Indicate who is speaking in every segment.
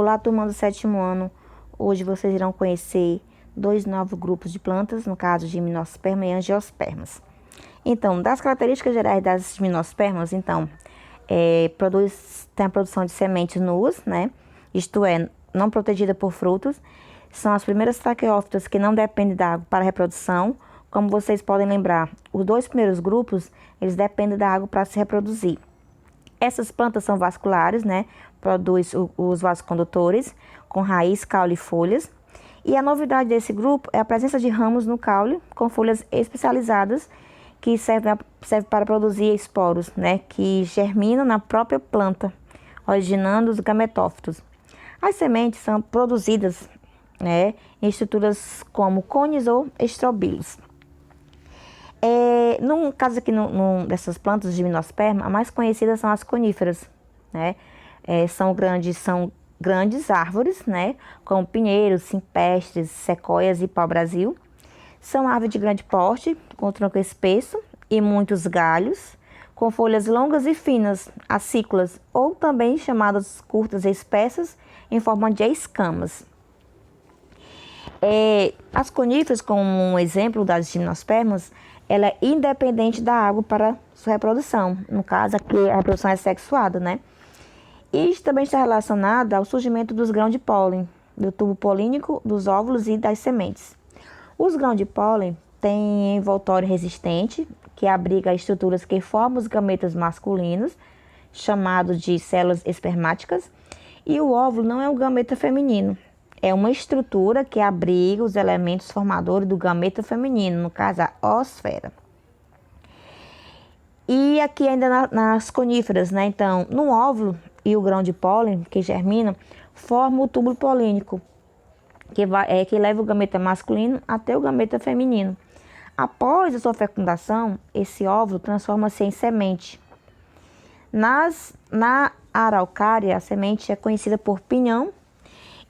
Speaker 1: Olá, turma do 7º ano. Hoje vocês irão conhecer dois novos grupos de plantas, no caso de gimnosperma e angiospermas. Então, das características gerais das gimnospermas, tem a produção de sementes nuas, né? Isto é, não protegida por frutos. São as primeiras traqueófitas que não dependem da água para a reprodução. Como vocês podem lembrar, os dois primeiros grupos, eles dependem da água para se reproduzir. Essas plantas são vasculares, né? Produz os vasos condutores, com raiz, caule e folhas. E a novidade desse grupo é a presença de ramos no caule, com folhas especializadas, que servem para produzir esporos, né? Que germinam na própria planta, originando os gametófitos. As sementes são produzidas, né, em estruturas como cones ou estrobilos. No caso aqui dessas plantas de gimnosperma, a mais conhecida são as coníferas, né? São grandes árvores, né? Como pinheiros, ciprestes, sequoias e pau-brasil. São árvores de grande porte, com tronco espesso e muitos galhos, com folhas longas e finas, acículas, ou também chamadas curtas e espessas, em forma de escamas. As coníferas, como um exemplo das gimnospermas, ela é independente da água para sua reprodução. No caso, aqui a reprodução é sexuada, né? E isso também está relacionado ao surgimento dos grãos de pólen, do tubo polínico, dos óvulos e das sementes. Os grãos de pólen têm envoltório resistente, que abriga estruturas que formam os gametas masculinos, chamados de células espermáticas, e o óvulo não é um gameta feminino. É uma estrutura que abriga os elementos formadores do gameta feminino, no caso a oosfera. E aqui ainda nas coníferas, né? Então, no óvulo e o grão de pólen que germina, forma o túbulo polínico, que leva o gameta masculino até o gameta feminino. Após a sua fecundação, esse óvulo transforma-se em semente. Na araucária, a semente é conhecida por pinhão,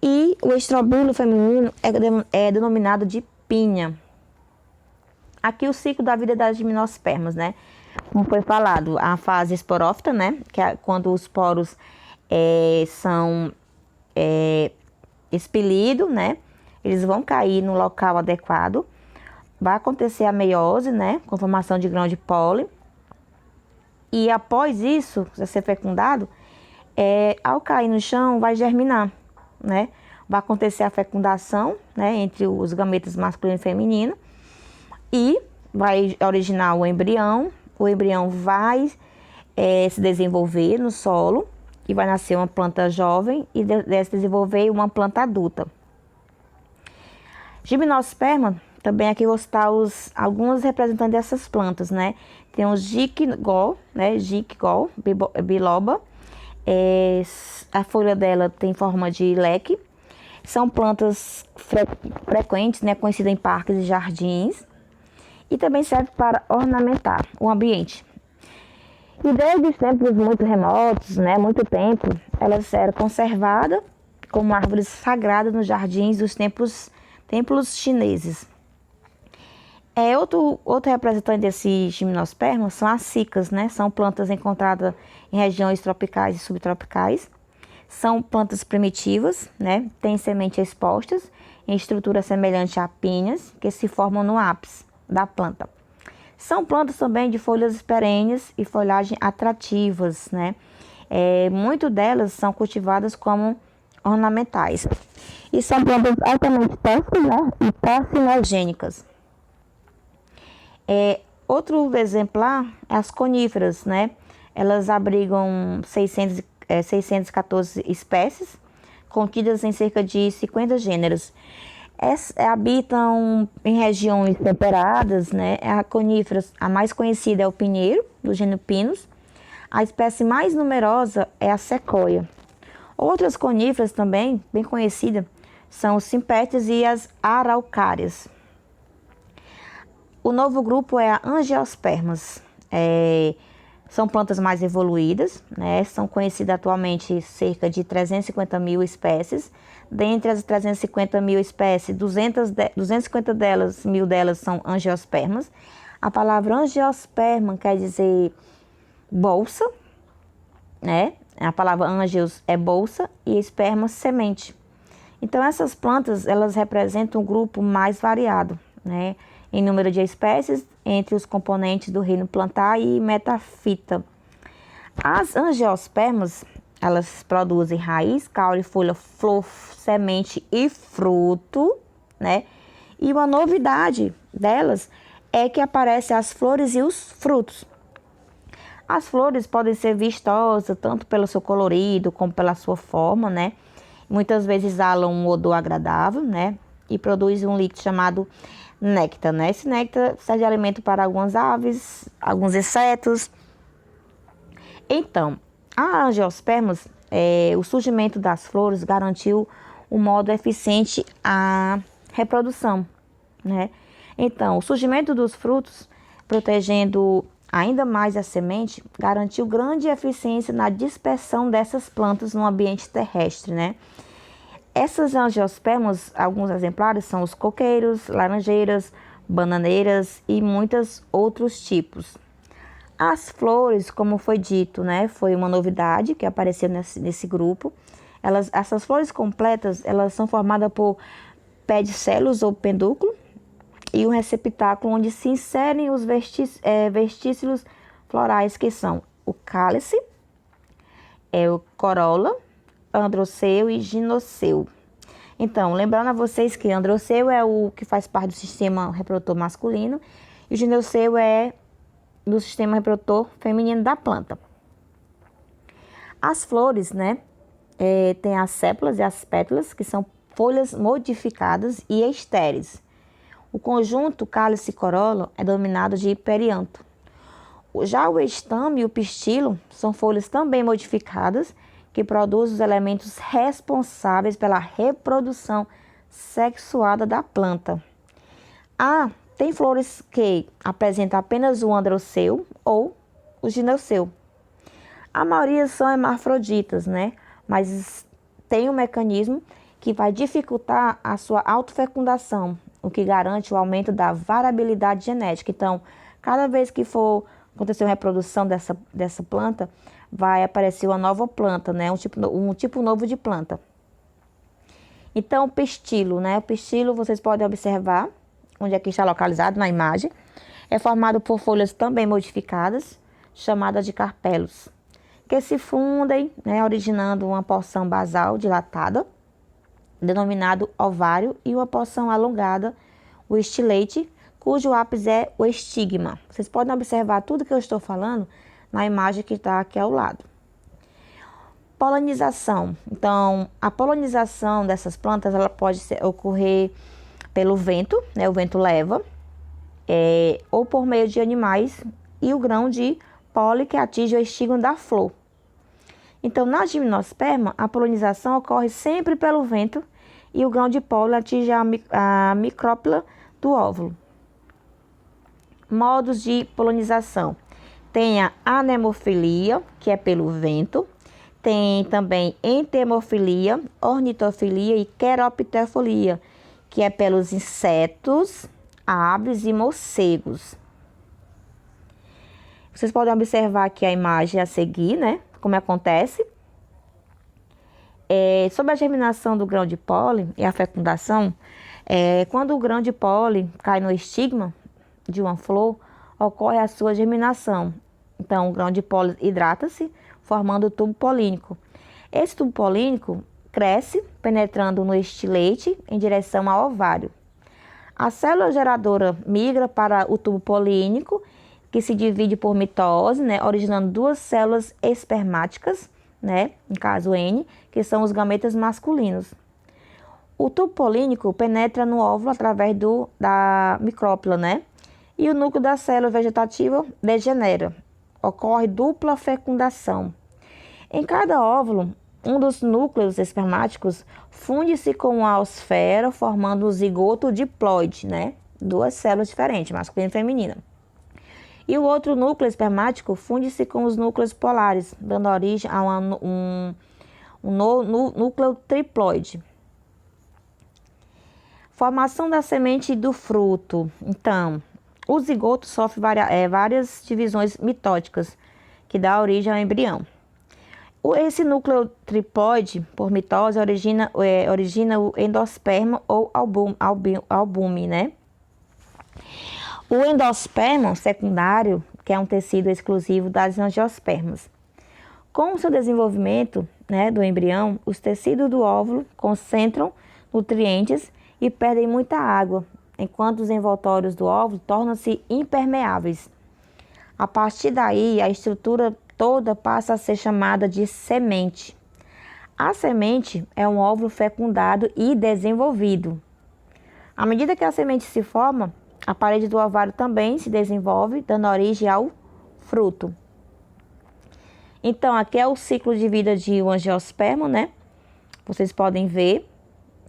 Speaker 1: e o estrobilo feminino é denominado de pinha. Aqui o ciclo da vida das gimnospermas, né? Como foi falado, a fase esporófita, né? Que é quando os poros são expelidos, né? Eles vão cair no local adequado. Vai acontecer a meiose, né? Com formação de grão de pólen. E após isso, já ser fecundado, ao cair no chão, vai germinar, né? Vai acontecer a fecundação, né, entre os gametas masculino e feminino, e vai originar o embrião vai se desenvolver no solo e vai nascer uma planta jovem e deve se desenvolver uma planta adulta. Gimnosperma, também aqui eu vou citar alguns representantes dessas plantas, né? Tem o Jiquigol, né, Jiquigol biloba. A folha dela tem forma de leque. São plantas frequentes, né, conhecidas em parques e jardins. E também serve para ornamentar o ambiente. E desde os tempos muito remotos, né, muito tempo, elas eram conservadas como árvores sagradas nos jardins dos templos chineses. Outro representante desse gimnosperma são as cicas, né? São plantas encontradas em regiões tropicais e subtropicais. São plantas primitivas, né? Têm sementes expostas em estrutura semelhante a pinhas, que se formam no ápice da planta. São plantas também de folhas perenes e folhagem atrativas, né? Muito delas são cultivadas como ornamentais. E são plantas altamente tóxicas, né? E carcinogênicas. Outro exemplar é as coníferas, né? Elas abrigam 614 espécies, contidas em cerca de 50 gêneros. Habitam em regiões temperadas, né? A conífera, a mais conhecida é o pinheiro, do gênero Pinus. A espécie mais numerosa é a sequoia. Outras coníferas também, bem conhecidas, são os ciprestes e as araucárias. O novo grupo é a angiospermas. São plantas mais evoluídas, né? São conhecidas atualmente cerca de 350 mil espécies. Dentre as 350 mil espécies, 250 mil delas são angiospermas. A palavra angiosperma quer dizer bolsa, né? A palavra ângeos é bolsa e esperma semente. Então, essas plantas, elas representam um grupo mais variado, né, em número de espécies entre os componentes do reino plantar e metafita. As angiospermas, elas produzem raiz, caule, folha, flor, semente e fruto, né? E uma novidade delas é que aparecem as flores e os frutos. As flores podem ser vistosas tanto pelo seu colorido como pela sua forma, né? Muitas vezes exalam um odor agradável, né? E produzem um líquido chamado néctar, né? Esse néctar serve de alimento para algumas aves, alguns insetos. Então, a angiospermas, o surgimento das flores garantiu um modo eficiente à reprodução, né? Então, o surgimento dos frutos, protegendo ainda mais a semente, garantiu grande eficiência na dispersão dessas plantas no ambiente terrestre, né? Essas angiospermas, alguns exemplares são os coqueiros, laranjeiras, bananeiras e muitos outros tipos. As flores, como foi dito, né, foi uma novidade que apareceu nesse grupo. Essas flores completas, elas são formadas por pedicelos ou pedúnculo e um receptáculo onde se inserem os vestícios florais, que são o cálice, o corola, androceu e ginoceu. Então, lembrando a vocês que androceu é o que faz parte do sistema reprodutor masculino e o ginoceu é do sistema reprodutor feminino da planta. As flores, né, tem as sépalas e as pétalas, que são folhas modificadas e estéreis. O conjunto cálice e corola é dominado de perianto. Já o estame e o pistilo são folhas também modificadas, que produzem os elementos responsáveis pela reprodução sexuada da planta. Tem flores que apresentam apenas o androceu ou o ginoceu. A maioria são hermafroditas, né? Mas tem um mecanismo que vai dificultar a sua autofecundação, o que garante o aumento da variabilidade genética. Então, cada vez que for acontecer uma reprodução dessa planta, vai aparecer uma nova planta, né? Um tipo novo de planta. Então, o pistilo, né? O pistilo, vocês podem observar onde aqui está localizado na imagem. É formado por folhas também modificadas, chamadas de carpelos, que se fundem, né, originando uma porção basal dilatada, denominado ovário, e uma porção alongada, o estilete, cujo ápice é o estigma. Vocês podem observar tudo que eu estou falando na imagem que está aqui ao lado. Polinização. Então, a polinização dessas plantas, ela pode ocorrer pelo vento, né? O vento leva, ou por meio de animais e o grão de pólen que atinge o estigma da flor. Então, na gimnosperma, a polinização ocorre sempre pelo vento e o grão de pólen atinge a micrópila do óvulo. Modos de polinização. Tem a anemofilia, que é pelo vento. Tem também entemofilia, ornitofilia e queropterofilia, que é pelos insetos, aves e morcegos. Vocês podem observar aqui a imagem a seguir, né? Como acontece. Sobre a germinação do grão de pólen e a fecundação, quando o grão de pólen cai no estigma de uma flor, ocorre a sua germinação. Então, o grão de pólen hidrata-se, formando o tubo polínico. Esse tubo polínico cresce, penetrando no estilete em direção ao ovário. A célula geradora migra para o tubo polínico, que se divide por mitose, né, originando duas células espermáticas, né, no caso N, que são os gametas masculinos. O tubo polínico penetra no óvulo através da micrópila, né, e o núcleo da célula vegetativa degenera. Ocorre dupla fecundação. Em cada óvulo, um dos núcleos espermáticos funde-se com a osfera, formando o zigoto diploide, né? Duas células diferentes, masculina e feminina. E o outro núcleo espermático funde-se com os núcleos polares, dando origem a um núcleo triploide. Formação da semente do fruto. Então, o zigoto sofre várias divisões mitóticas, que dá origem ao embrião. Esse núcleo triploide, por mitose, origina o endosperma ou albume, né? O endosperma secundário, que é um tecido exclusivo das angiospermas. Com o seu desenvolvimento, né, do embrião, os tecidos do óvulo concentram nutrientes e perdem muita água, enquanto os envoltórios do óvulo tornam-se impermeáveis. A partir daí, a estrutura toda passa a ser chamada de semente. A semente é um óvulo fecundado e desenvolvido. À medida que a semente se forma, a parede do ovário também se desenvolve, dando origem ao fruto. Então, aqui é o ciclo de vida de um angiosperma, né? Vocês podem ver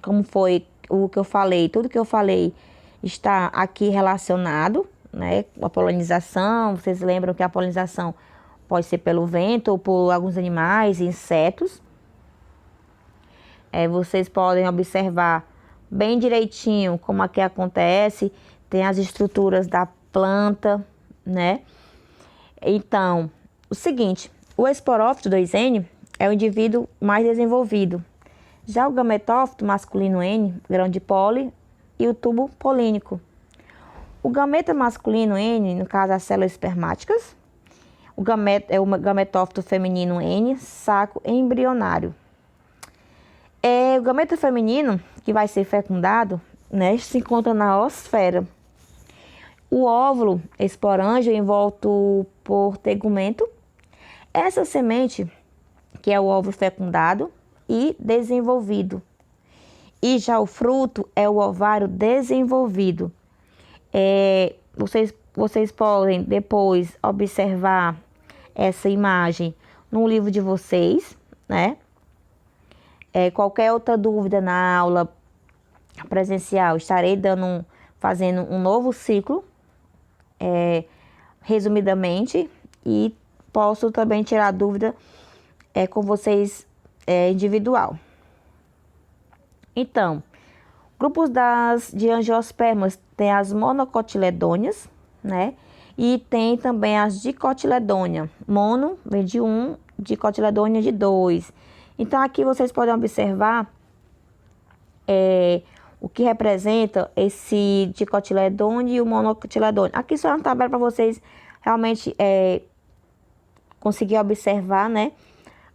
Speaker 1: como foi o que eu falei, tudo que eu falei está aqui relacionado, né? A polinização, vocês lembram que a polinização pode ser pelo vento ou por alguns animais, insetos. Vocês podem observar bem direitinho como aqui acontece, tem as estruturas da planta, né? Então, o seguinte, o esporófito 2N é o indivíduo mais desenvolvido. Já o gametófito masculino N, grão de pólen, e o tubo polínico. O gameta masculino N, no caso as células espermáticas. O gametófito feminino N, saco embrionário. O gameta feminino, que vai ser fecundado, né, se encontra na oosfera. O óvulo esporângio envolto por tegumento. Essa semente, que é o óvulo fecundado e desenvolvido. E já o fruto é o ovário desenvolvido. Vocês podem depois observar essa imagem no livro de vocês, né? Qualquer outra dúvida na aula presencial, estarei fazendo um novo ciclo, resumidamente, e posso também tirar dúvida com vocês individual. Então, grupos de angiospermas tem as monocotiledôneas, né? E tem também as dicotiledôneas. Mono vem de 1, dicotiledônia de 2. Então, aqui vocês podem observar o que representa esse dicotiledônio e o monocotiledônio. Aqui só é uma tabela para vocês realmente conseguir observar, né,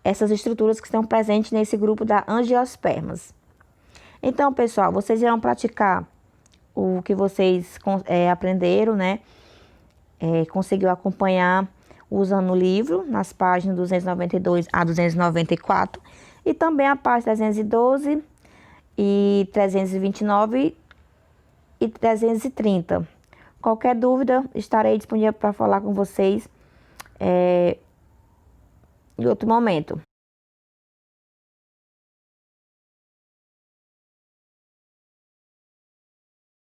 Speaker 1: essas estruturas que estão presentes nesse grupo da angiospermas. Então, pessoal, vocês irão praticar o que vocês aprenderam, né? Conseguiu acompanhar usando o livro, nas páginas 292 a 294, e também a página 312 e 329 e 330. Qualquer dúvida, estarei disponível para falar com vocês em outro momento.